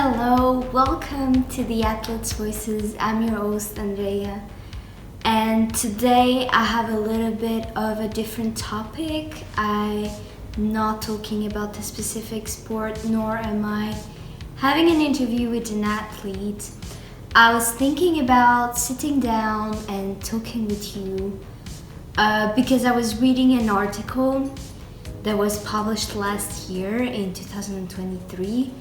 Hello, welcome to the Athletes Voices. I'm your host, Andrea. And today I have a little bit of a different topic. I'm not talking about the specific sport, nor am I having an interview with an athlete. I was thinking about sitting down and talking with you because I was reading an article that was published last year in 2023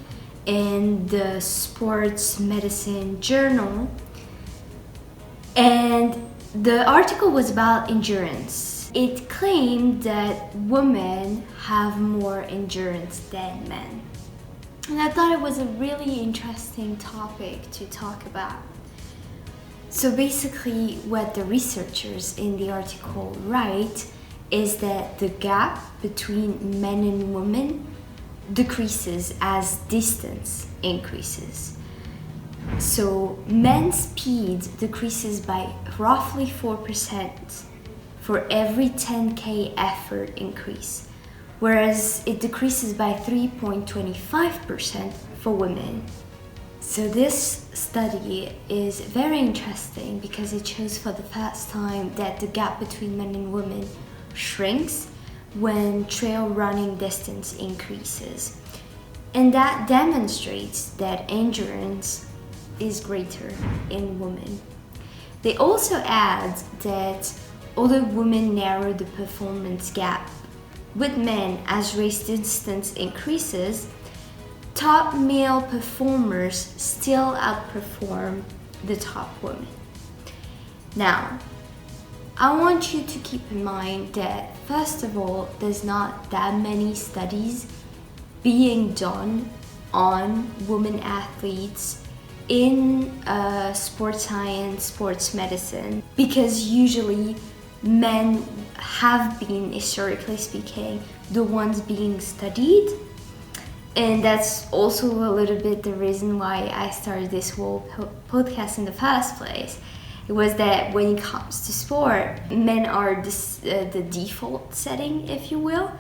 in the Sports Medicine Journal. And the article was about endurance. It claimed that women have more endurance than men. And I thought it was a really interesting topic to talk about. So basically, what the researchers in the article write is that the gap between men and women decreases as distance increases. So men's speed decreases by roughly 4% for every 10K effort increase, whereas it decreases by 3.25% for women. So this study is very interesting because it shows for the first time that the gap between men and women shrinks when trail running distance increases. And that demonstrates that endurance is greater in women. They also add that although women narrow the performance gap with men as race distance increases, top male performers still outperform the top women. Now, I want you to keep in mind that, first of all, there's not that many studies being done on women athletes in sports science, sports medicine, because usually men have been, historically speaking, the ones being studied. And that's also a little bit the reason why I started this whole podcast in the first place. It was that when it comes to sport, men are the default setting, if you will,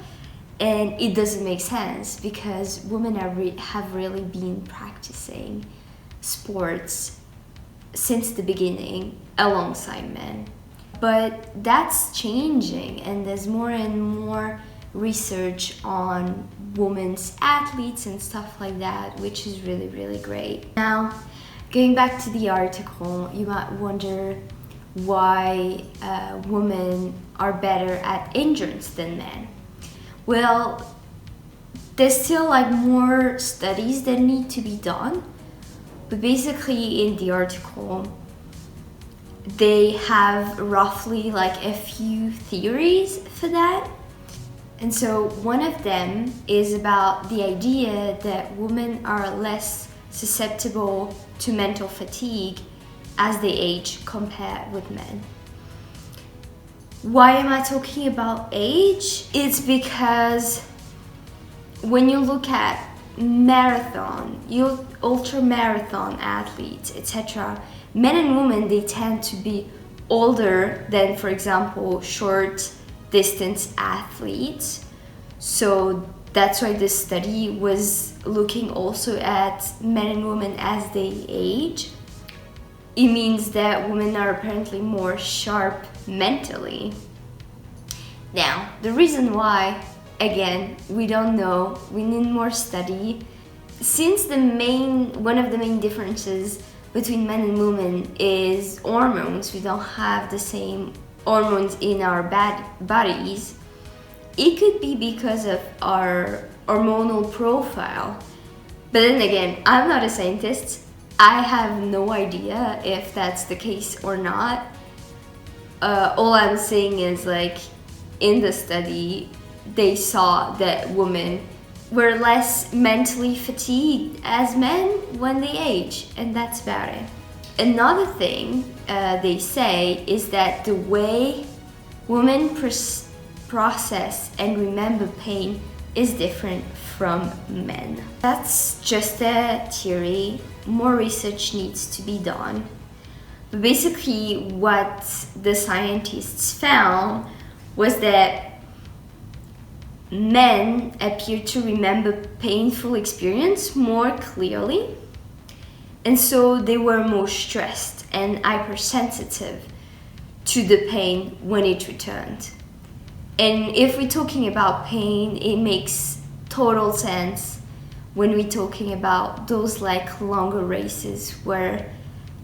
and it doesn't make sense because women have really been practicing sports since the beginning alongside men. But that's changing, and there's more and more research on women's athletes and stuff like that, which is really, really great. Now, going back to the article, you might wonder why women are better at endurance than men. Well, there's still more studies that need to be done, but basically in the article, they have roughly a few theories for that. And so one of them is about the idea that women are less susceptible to mental fatigue as they age compared with men. Why am I talking about age? It's because when you look at marathon, ultra marathon athletes, etc., men and women, they tend to be older than, for example, short distance athletes. So that's why this study was looking also at men and women as they age. It means that women are apparently more sharp mentally. Now, the reason why, again, we don't know, we need more study. Since one of the main differences between men and women is hormones, we don't have the same hormones in our bodies. It could be because of our hormonal profile. But then again, I'm not a scientist. I have no idea if that's the case or not. All I'm saying is in the study, they saw that women were less mentally fatigued as men when they age, and that's about it. Another thing they say is that the way women process and remember pain is different from men. That's just a theory. More research needs to be done. But basically, what the scientists found was that men appear to remember painful experience more clearly And so they were more stressed and hypersensitive to the pain when it returned. And if we're talking about pain, it makes total sense when we're talking about those like longer races where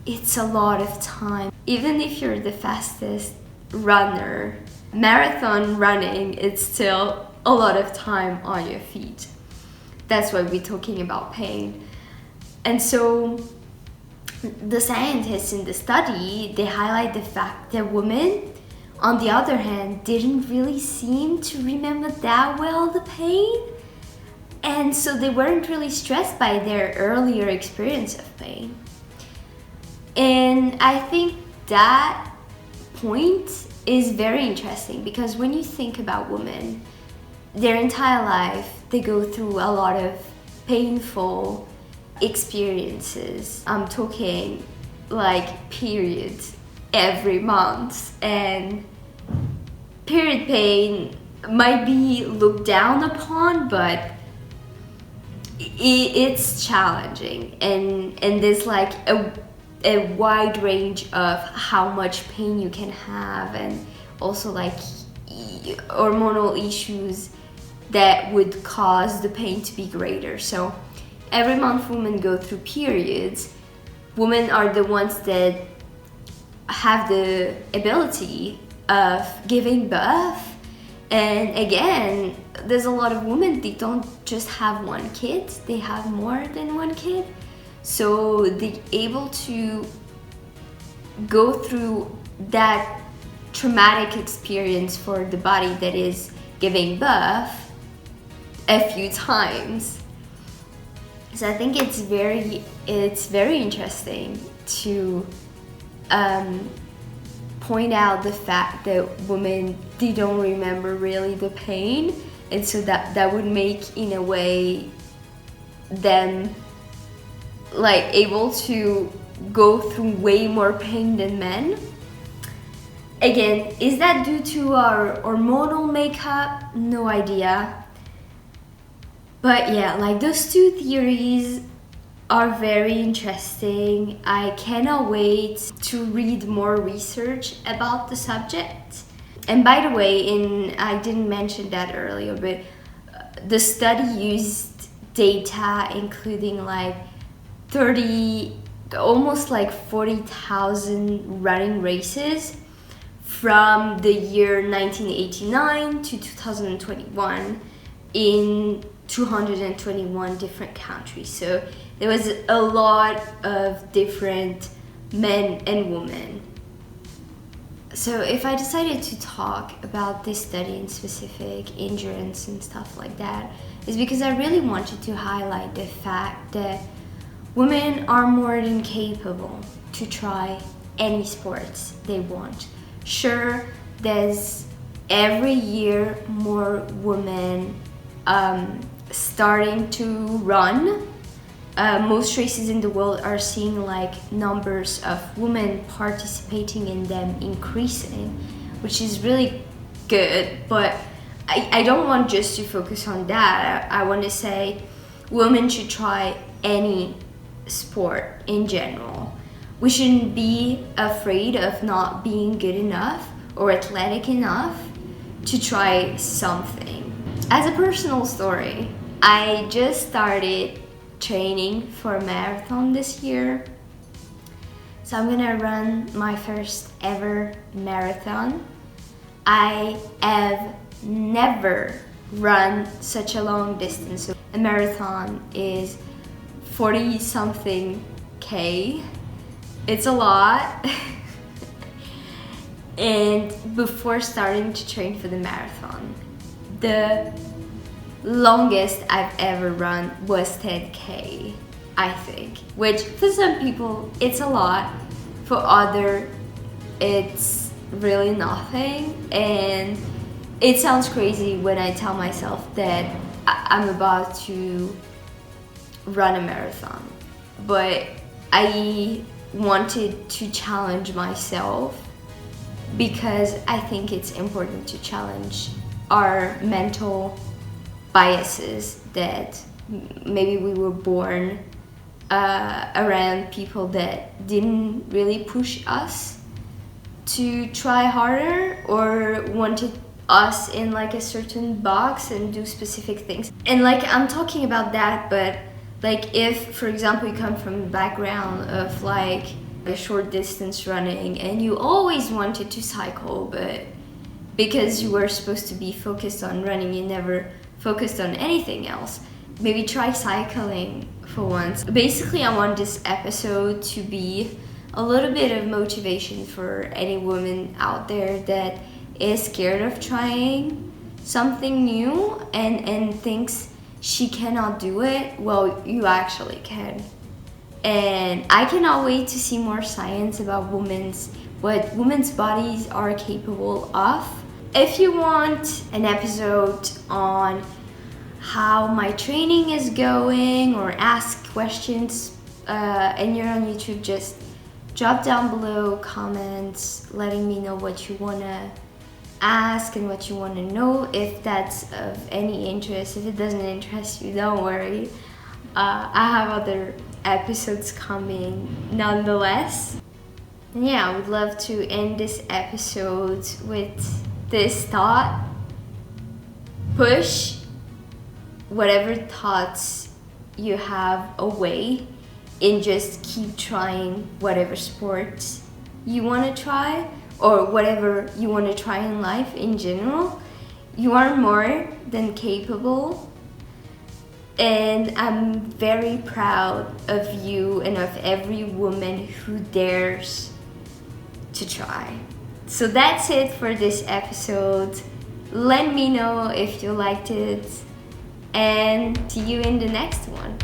it's a lot of time. Even if you're the fastest runner, marathon running, it's still a lot of time on your feet. That's why we're talking about pain. And so the scientists in the study, they highlight the fact that women, on the other hand, didn't really seem to remember that well the pain. And so they weren't really stressed by their earlier experience of pain. And I think that point is very interesting because when you think about women, their entire life, they go through a lot of painful experiences. I'm talking like periods every month, and period pain might be looked down upon, but it's challenging, and there's like a wide range of how much pain you can have, and also like hormonal issues that would cause the pain to be greater. So every month women go through periods. Women are the ones that have the ability of giving birth, and again, there's a lot of women, they don't just have one kid, they have more than one kid. So they're able to go through that traumatic experience for the body that is giving birth a few times. So I think it's very interesting to point out the fact that women, they don't remember really the pain, and so that would make, in a way, them like able to go through way more pain than men. Again, is that due to our hormonal makeup? No idea. But yeah, like those two theories are very interesting. I cannot wait to read more research about the subject. And by the way, I didn't mention that earlier, but the study used data including like almost like 40,000 running races from the year 1989 to 2021 in 221 different countries. So there was a lot of different men and women. So if I decided to talk about this study in specific, endurance and stuff like that, is because I really wanted to highlight the fact that women are more than capable to try any sports they want. Sure, there's every year more women starting to run. Most races in the world are seeing like numbers of women participating in them increasing, which is really good. But I don't want just to focus on that. I want to say women should try any sport in general. We shouldn't be afraid of not being good enough or athletic enough to try something. As a personal story, I just started training for a marathon this year. So I'm gonna run my first ever marathon. I have never run such a long distance. A marathon is 40 something K. It's a lot. And before starting to train for the marathon, the longest I've ever run was 10K, I think. Which for some people it's a lot, for other it's really nothing. And it sounds crazy when I tell myself that I'm about to run a marathon, but I wanted to challenge myself because I think it's important to challenge our mental biases that maybe we were born around people that didn't really push us to try harder or wanted us in like a certain box and do specific things. And like I'm talking about that, but like if for example you come from a background of like a short distance running and you always wanted to cycle, but because you were supposed to be focused on running, you never focused on anything else, maybe try cycling for once. Basically, I want this episode to be a little bit of motivation for any woman out there that is scared of trying something new and thinks she cannot do it. Well, you actually can. And I cannot wait to see more science about what women's bodies are capable of. If you want an episode on how my training is going or ask questions and you're on YouTube, just drop down below comments letting me know what you want to ask and what you want to know. If that's of any interest, if it doesn't interest you, don't worry. I have other episodes coming nonetheless. And yeah, I would love to end this episode with this thought: push whatever thoughts you have away and just keep trying whatever sports you want to try or whatever you want to try in life in general. You are more than capable, and I'm very proud of you and of every woman who dares to try. So that's it for this episode. Let me know if you liked it, and see you in the next one.